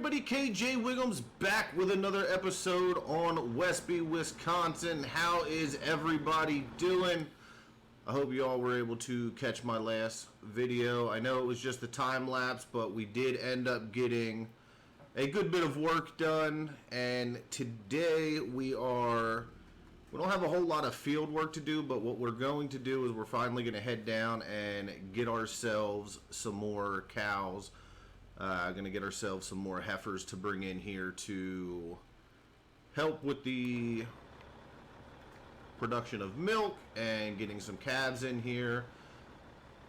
everybody, KJ Wiggums back with another episode on Westby, Wisconsin. How is everybody doing? I hope you all were able to catch my last video. I know it was just a time lapse, but we did end up getting a good bit of work done. And today we don't have a whole lot of field work to do, but what we're going to do is we're finally going to head down and get ourselves some more cows. Going to get ourselves some more heifers to bring in here to help with the production of milk and getting some calves in here.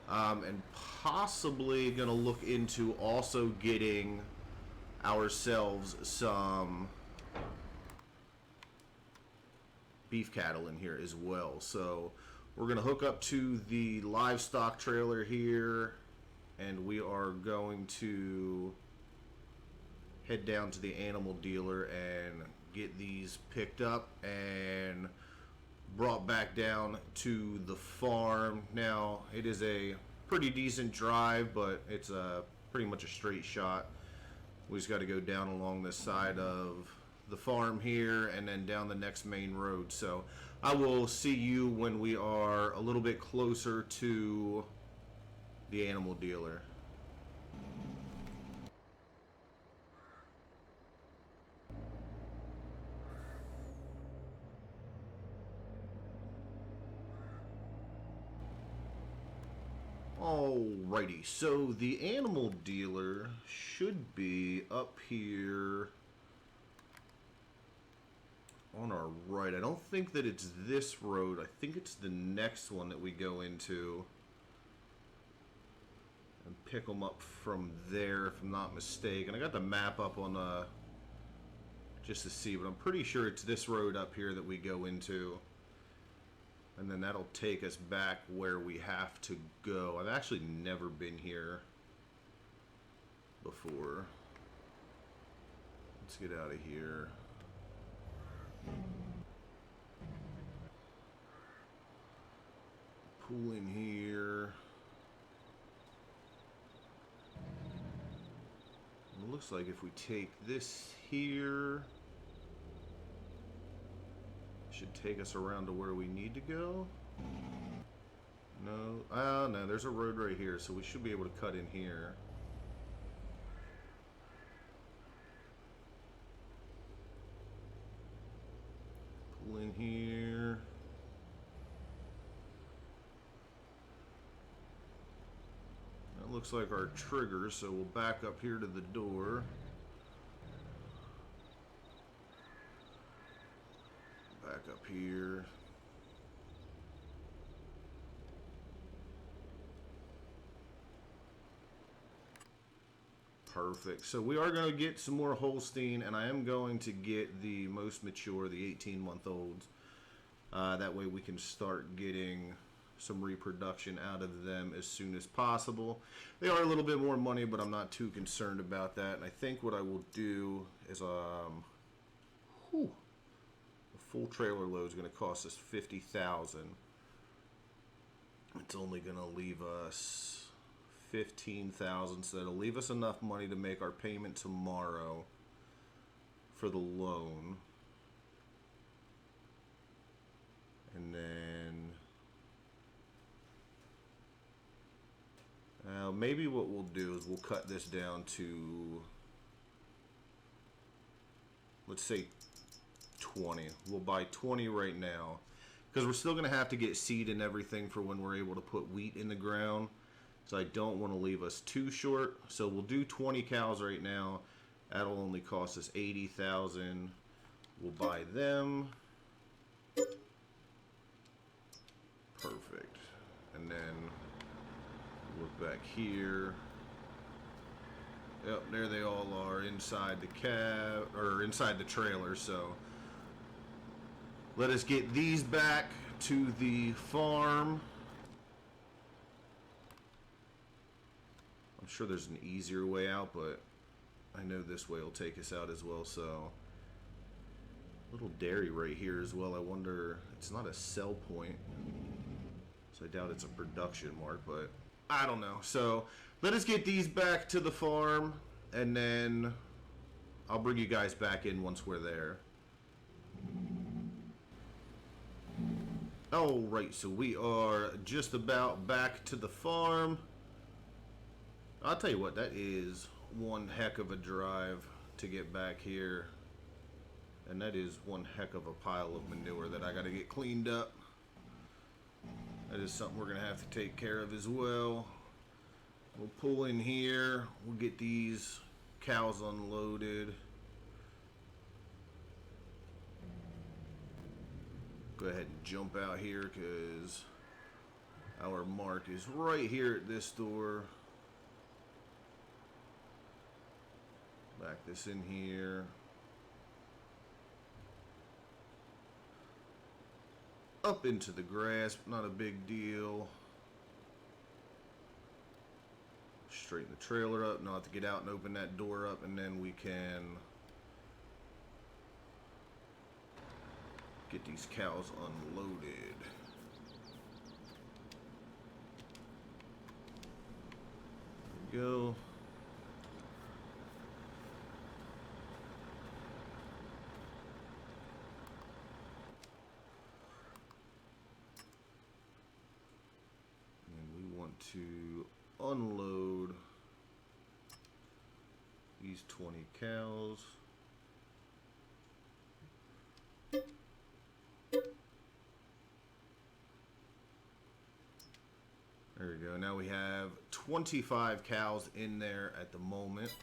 And possibly going to look into also getting ourselves some beef cattle in here as well. So we're going to hook up to the livestock trailer here, and we are going to head down to the animal dealer and get these picked up and brought back down to the farm. Now, it is a pretty decent drive, but it's pretty much a straight shot. We just got to go down along this side of the farm here and then down the next main road. So I will see you when we are a little bit closer to the animal dealer. Alrighty, so the animal dealer should be up here on our right. I don't think that it's this road. I think it's the next one that we go into and pick them up from there, if I'm not mistaken. I got the map up on just to see, but I'm pretty sure it's this road up here that we go into, and then that'll take us back where we have to go. I've actually never been here before. Let's get out of here. Pull in here. It looks like if we take this here, it should take us around to where we need to go. No, no, there's a road right here, so we should be able to cut in here. Pull in here. That looks like our trigger, so we'll back up here to the door. Back up here. Perfect. So we are going to get some more Holstein, and I am going to get the most mature, the 18-month-olds. That way we can start getting some reproduction out of them as soon as possible. They are a little bit more money, but I'm not too concerned about that. And I think what I will do is a full trailer load is going to cost us $50,000. It's only going to leave us $15,000, so that'll leave us enough money to make our payment tomorrow for the loan. And then maybe what we'll do is we'll cut this down to, let's say 20. We'll buy 20 right now, because we're still going to have to get seed and everything for when we're able to put wheat in the ground. So I don't want to leave us too short. So we'll do 20 cows right now. That'll only cost us $80,000. We'll buy them. Perfect. And then look back here. Yep, there they all are inside the cab, or inside the trailer. So let us get these back to the farm. I'm sure there's an easier way out, but I know this way will take us out as well. So little dairy right here as well. I wonder, it's not a sell point, so I doubt it's a production mark, but I don't know. So let us get these back to the farm, and then I'll bring you guys back in once we're there. Alright, so we are just about back to the farm. I'll tell you what, that is one heck of a drive to get back here. And that is one heck of a pile of manure that I gotta get cleaned up. That is something we're gonna have to take care of as well. We'll pull in here, we'll get these cows unloaded. Go ahead and jump out here because our mark is right here at this door. Back this in here. Up into the grass, not a big deal. Straighten the trailer up. Now I have to get out and open that door up, and then we can get these cows unloaded. There we go. To unload these 20 cows. There we go. Now we have 25 cows in there at the moment.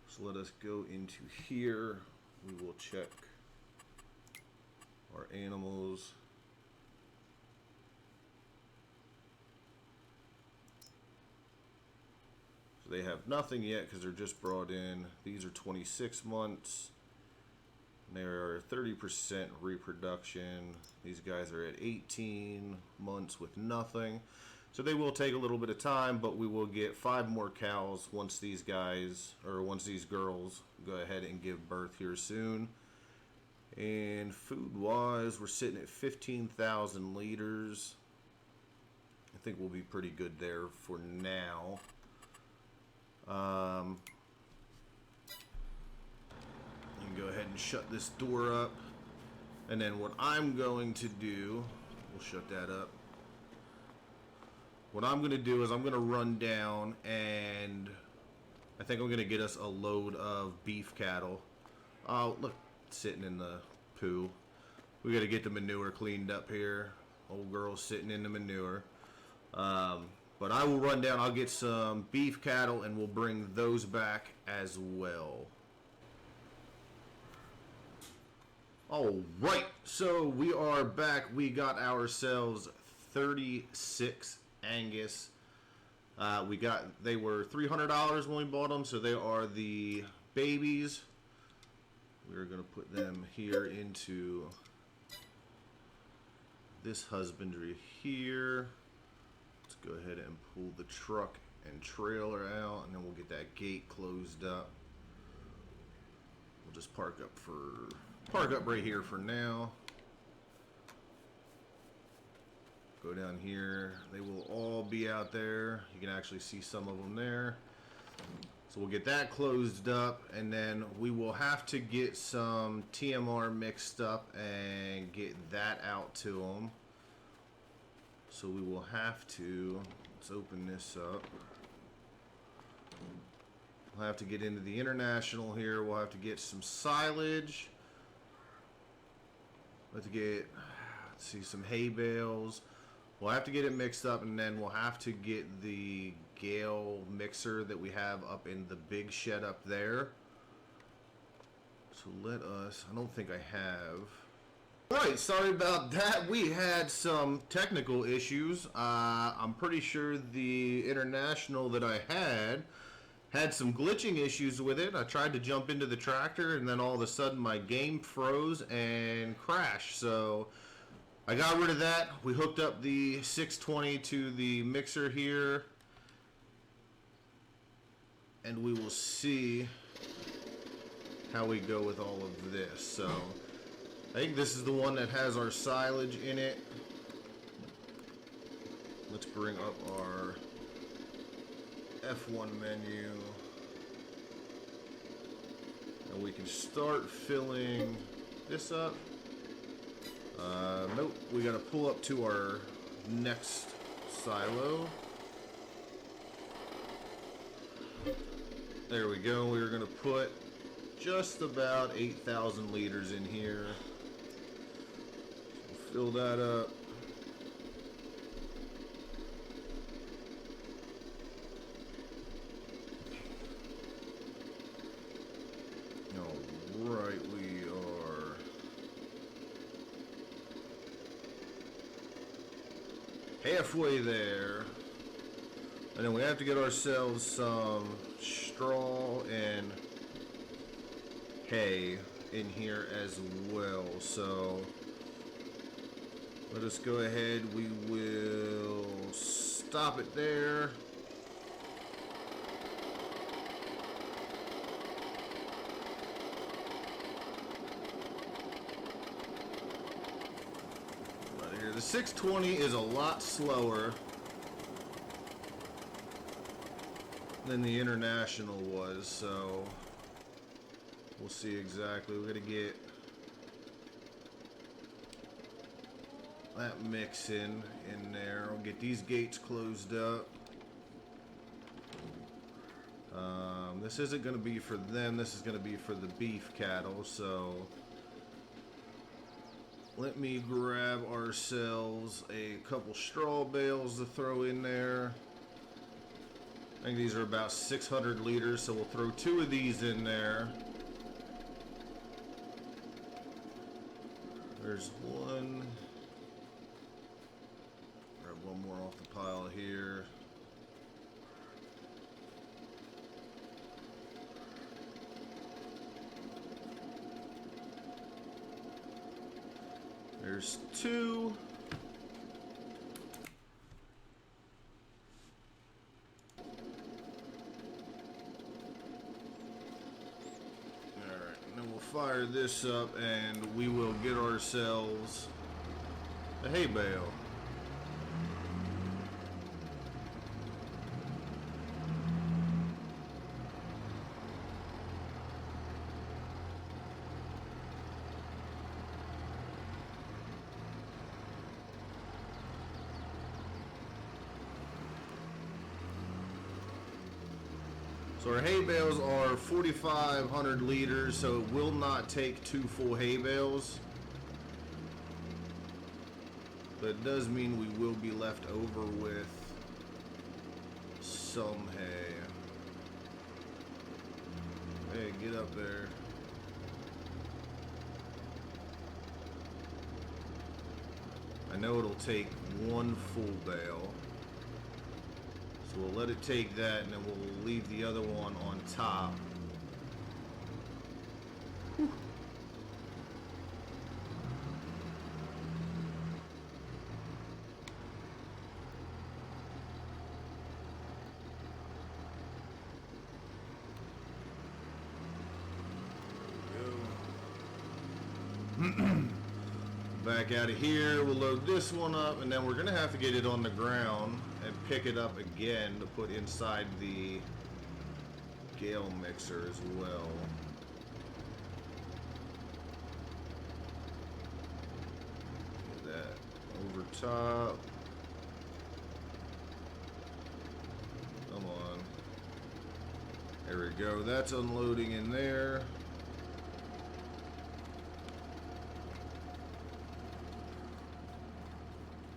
So let us go into here. We will check our animals. They have nothing yet because they're just brought in. These are 26 months. They are 30% reproduction. These guys are at 18 months with nothing. So they will take a little bit of time, but we will get 5 more cows once these guys, or once these girls go ahead and give birth here soon. And food-wise, we're sitting at 15,000 liters. I think we'll be pretty good there for now. You can go ahead and shut this door up, and then what I'm going to do, we'll shut that up. What I'm going to do is I'm going to run down, and I think I'm going to get us a load of beef cattle. Oh, look, sitting in the poo. We got to get the manure cleaned up here. Old girl's sitting in the manure. But I will run down, I'll get some beef cattle, and we'll bring those back as well. Alright, so we are back. We got ourselves 36 Angus. They were $300 when we bought them, so they are the babies. We're going to put them here into this husbandry here. Let's go ahead and pull the truck and trailer out, and then we'll get that gate closed up. We'll just park up right here for now. Go down here. They will all be out there. You can actually see some of them there. So we'll get that closed up, and then we will have to get some TMR mixed up and get that out to them. So we will have to, let's open this up. We'll have to get into the international here. We'll have to get some silage. We'll have to get, let's see, some hay bales. We'll have to get it mixed up, and then we'll have to get the Gale mixer that we have up in the big shed up there. So I don't think I have. Right, sorry about that. We had some technical issues. I'm pretty sure the international that I had some glitching issues with it. I tried to jump into the tractor, and then all of a sudden my game froze and crashed. So I got rid of that. We hooked up the 620 to the mixer here, and we will see how we go with all of this. So I think this is the one that has our silage in it. Let's bring up our F1 menu. And And we can start filling this up. Nope, we gotta pull up to our next silo. There we go. We were gonna put just about 8,000 liters in here. So fill that up. Alright, we are halfway there. And then we have to get ourselves some straw and hay in here as well. So let us go ahead. We will stop it there. Right here. The 620 is a lot slower than the International was, so we'll see exactly. We're gonna get that mix in there. We'll get these gates closed up. This isn't gonna be for them. This is gonna be for the beef cattle. So let me grab ourselves a couple straw bales to throw in there. I think these are about 600 liters, so we'll throw 2 of these in there. There's one. Grab one more off the pile here. There's 2. Fire this up and we will get ourselves a hay bale. So our hay bales are 4,500 liters, so it will not take 2 full hay bales. But it does mean we will be left over with some hay. Hey, get up there. I know it'll take 1 full bale. So we'll let it take that, and then we'll leave the other one on top. Whew. Back out of here, we'll load this one up, and then we're gonna have to get it on the ground and pick it up again to put inside the gale mixer as well. Get that over top. Come on. There we go. That's unloading in there.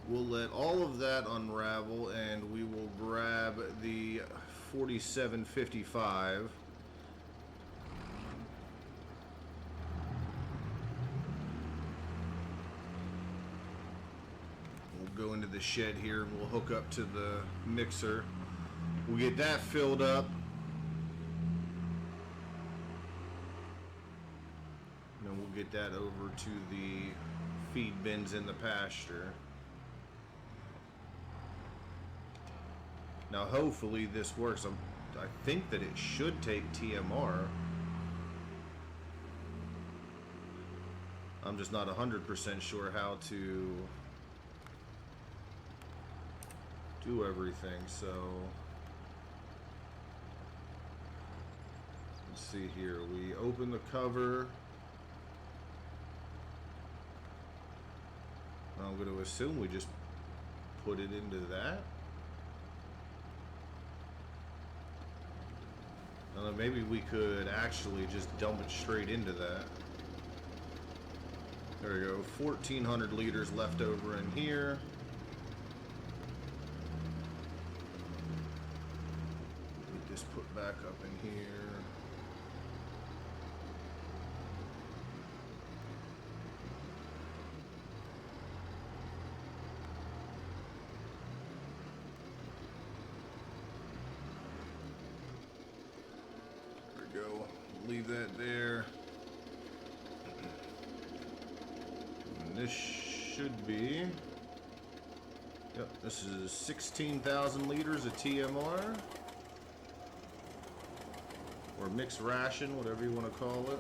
We'll let all of that unravel, and we will grab the 4755. We'll go into the shed here, and we'll hook up to the mixer. We'll get that filled up. And then we'll get that over to the feed bins in the pasture. Now, hopefully this works. I think that it should take TMR. I'm just not 100% sure how to do everything, so let's see here. We open the cover. I'm going to assume we just put it into that. Maybe we could actually just dump it straight into that. There we go. 1,400 liters left over in here. Get this put back up in here. Go. Leave that there. And this should be, yep, this is 16,000 liters of TMR or mixed ration, whatever you want to call it.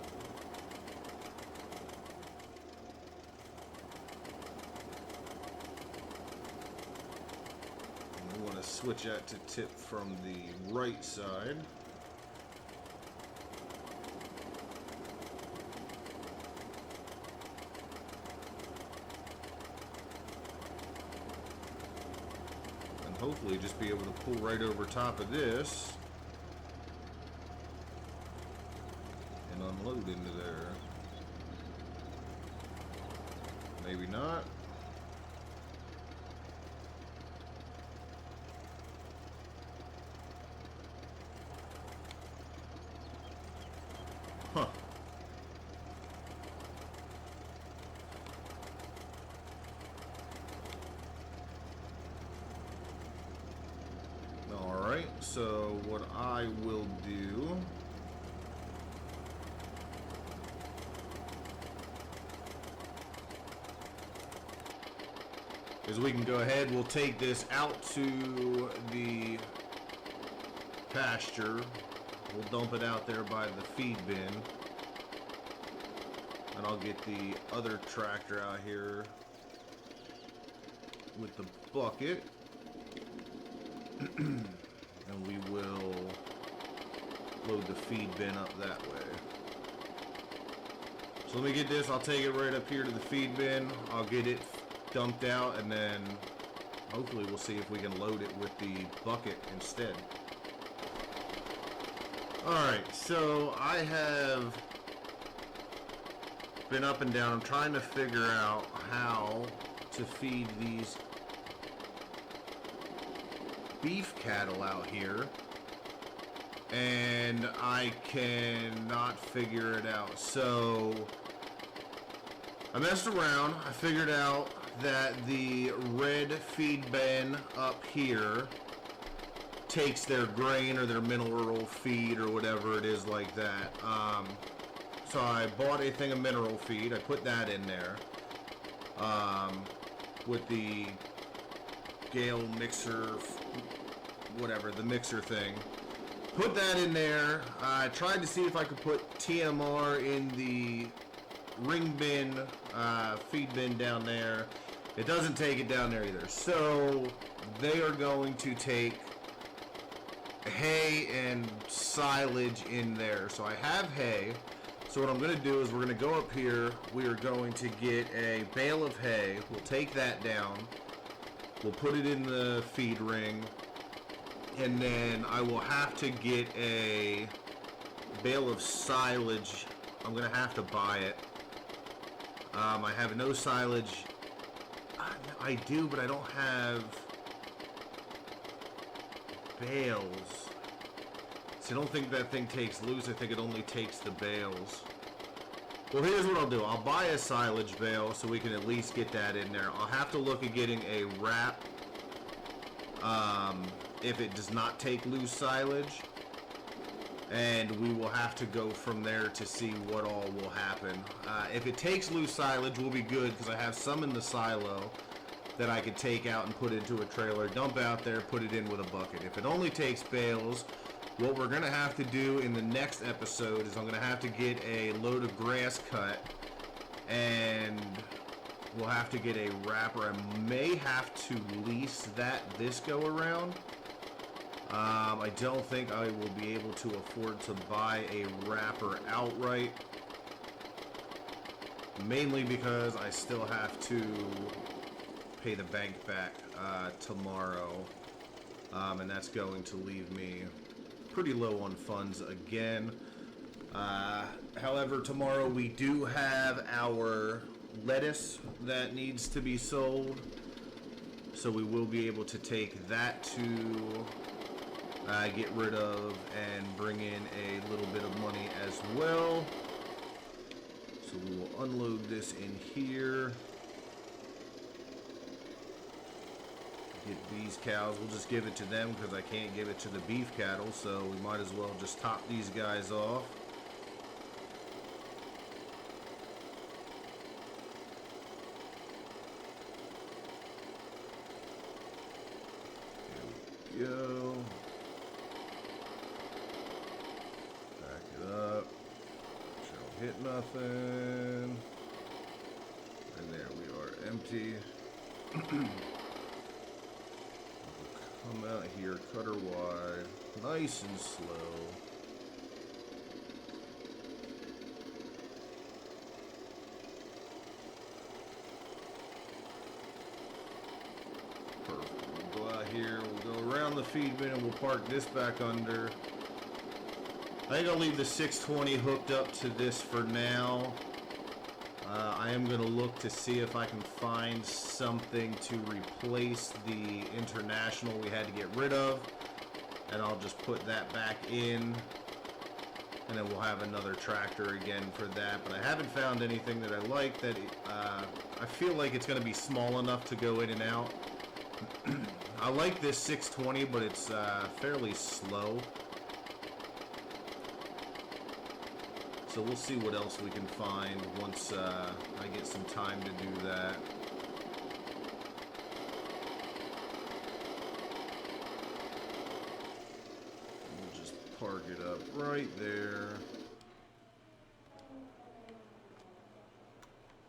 And we want to switch that to tip from the right side. Hopefully just be able to pull right over top of this and unload into there. Maybe not. Huh. So what I will do is we can go ahead, we'll take this out to the pasture. We'll dump it out there by the feed bin. And I'll get the other tractor out here with the bucket. And we will load the feed bin up that way. So let me get this, I'll take it right up here to the feed bin, I'll get it dumped out, and then hopefully we'll see if we can load it with the bucket instead. Alright, so I have been up and down trying to figure out how to feed these beef cattle out here, and I cannot figure it out. So I messed around. I figured out that the red feed bin up here takes their grain or their mineral feed or whatever it is like that. So I bought a thing of mineral feed. I put that in there with the Gale mixer, whatever, the mixer thing. Put that in there. I tried to see if I could put TMR in the ring bin, feed bin down there. It doesn't take it down there either. So they are going to take hay and silage in there. So I have hay. So what I'm going to do is we're going to go up here. We are going to get a bale of hay. We'll take that down. We'll put it in the feed ring, and then I will have to get a bale of silage. I'm going to have to buy it. I have no silage. I do, but I don't have bales. See, I don't think that thing takes loose. I think it only takes the bales. Well, here's what I'll do. I'll buy a silage bale so we can at least get that in there. I'll have to look at getting a wrap if it does not take loose silage. And we will have to go from there to see what all will happen. If it takes loose silage, we'll be good because I have some in the silo that I could take out and put into a trailer, dump out there, put it in with a bucket. If it only takes bales, what we're going to have to do in the next episode is I'm going to have to get a load of grass cut, and we'll have to get a wrapper. I may have to lease that this go around. I don't think I will be able to afford to buy a wrapper outright. Mainly because I still have to pay the bank back tomorrow. And that's going to leave me pretty low on funds again. However, tomorrow we do have our lettuce that needs to be sold. So we will be able to take that to get rid of and bring in a little bit of money as well. So we will unload this in here. Get these cows. We'll just give it to them because I can't give it to the beef cattle. So we might as well just top these guys off. There we go. Back it up. Shall hit nothing. And there we are, empty. Come out here, cut her wide, nice and slow. Perfect. We'll go out here, we'll go around the feed bin and we'll park this back under. I think I'll leave the 620 hooked up to this for now. I am going to look to see if I can find something to replace the International we had to get rid of. And I'll just put that back in. And then we'll have another tractor again for that. But I haven't found anything that I like that I feel like it's going to be small enough to go in and out. I like this 620, but it's fairly slow. So we'll see what else we can find once I get some time to do that. We'll just park it up right there.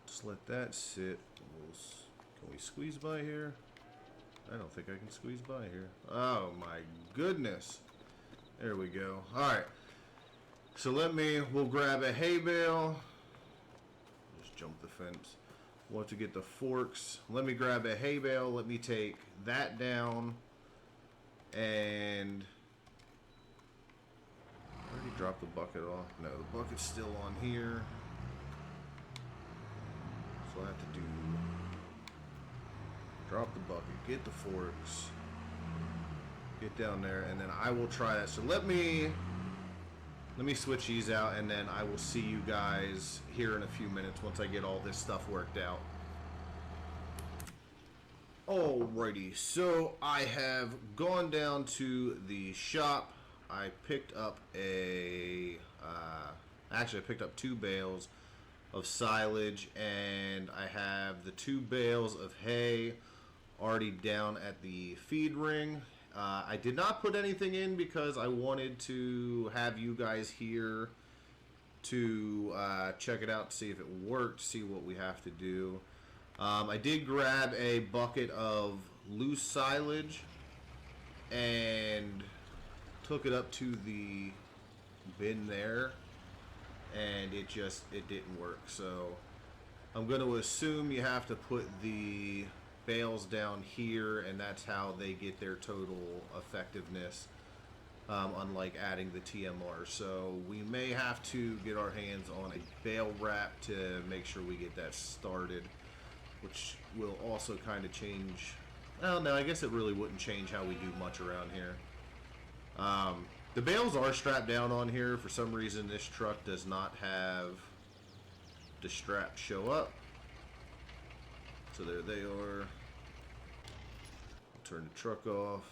Just let that sit. Can we squeeze by here? I don't think I can squeeze by here. Oh my goodness. There we go. Alright. So we'll grab a hay bale. Just jump the fence. We'll have to get the forks. Let me grab a hay bale. Let me take that down. And I already dropped the bucket off. No, the bucket's still on here. So I have to drop the bucket, get the forks, get down there, and then I will try that. So let me switch these out, and then I will see you guys here in a few minutes once I get all this stuff worked out. Alrighty, so I have gone down to the shop. I picked up actually I picked up 2 bales of silage, and I have the 2 bales of hay already down at the feed ring. I did not put anything in because I wanted to have you guys here to check it out, see if it worked, see what we have to do. I did grab a bucket of loose silage and took it up to the bin there, and it didn't work. So I'm going to assume you have to put the bales down here, and that's how they get their total effectiveness, unlike adding the TMR. So we may have to get our hands on a bale wrap to make sure we get that started, which will also kind of change. Well, no, I guess it really wouldn't change how we do much around here. The bales are strapped down on here. For some reason, this truck does not have the strap show up. So there they are. I'll turn the truck off.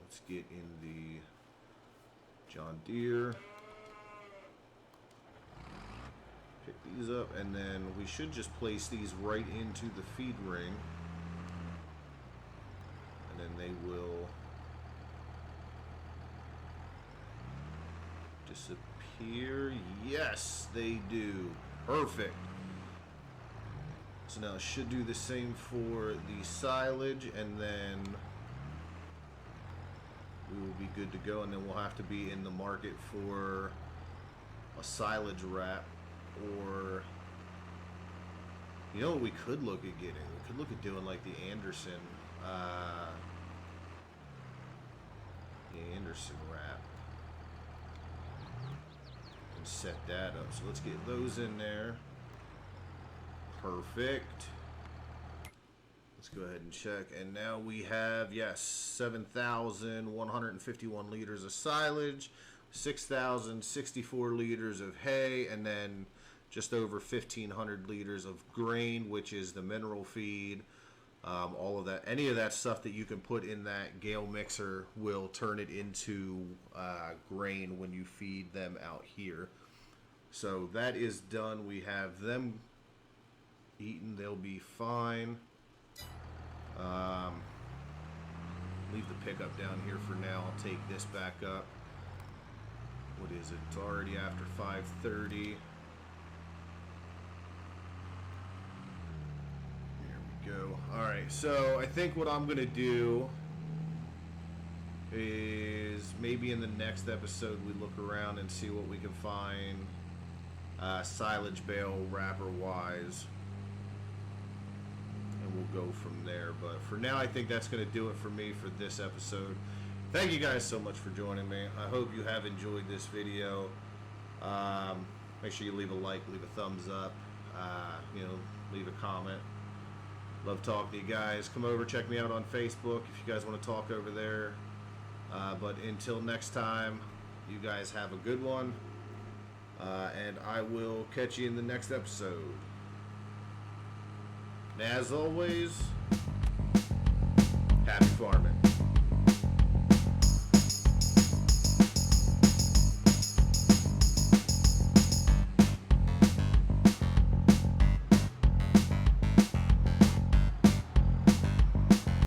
Let's get in the John Deere. Pick these up, and then we should just place these right into the feed ring. And then they will disappear. Yes, they do. Perfect. So now I should do the same for the silage, and then we will be good to go, and then we'll have to be in the market for a silage wrap, or you know what we could look at getting? We could look at doing like the Anderson wrap and set that up. So let's get those in there. Perfect. Let's go ahead and check. And now we have, yes, 7,151 liters of silage, 6,064 liters of hay, and then just over 1,500 liters of grain, which is the mineral feed. All of that, any of that stuff that you can put in that Gale mixer will turn it into grain when you feed them out here. So that is done. We have them eaten. They'll be fine. Leave the pickup down here for now. I'll take this back up. What is it? It's already after 5:30. Go. Alright, so I think what I'm gonna do is maybe in the next episode we look around and see what we can find silage bale wrapper wise, and we'll go from there. But for now, I think that's gonna do it for me for this episode. Thank you guys so much for joining me. I hope you have enjoyed this video. Make sure you leave a like, leave a thumbs up, leave a comment. Love talking to you guys. Come over, check me out on Facebook if you guys want to talk over there. But until next time, you guys have a good one. And I will catch you in the next episode. And as always, happy farming.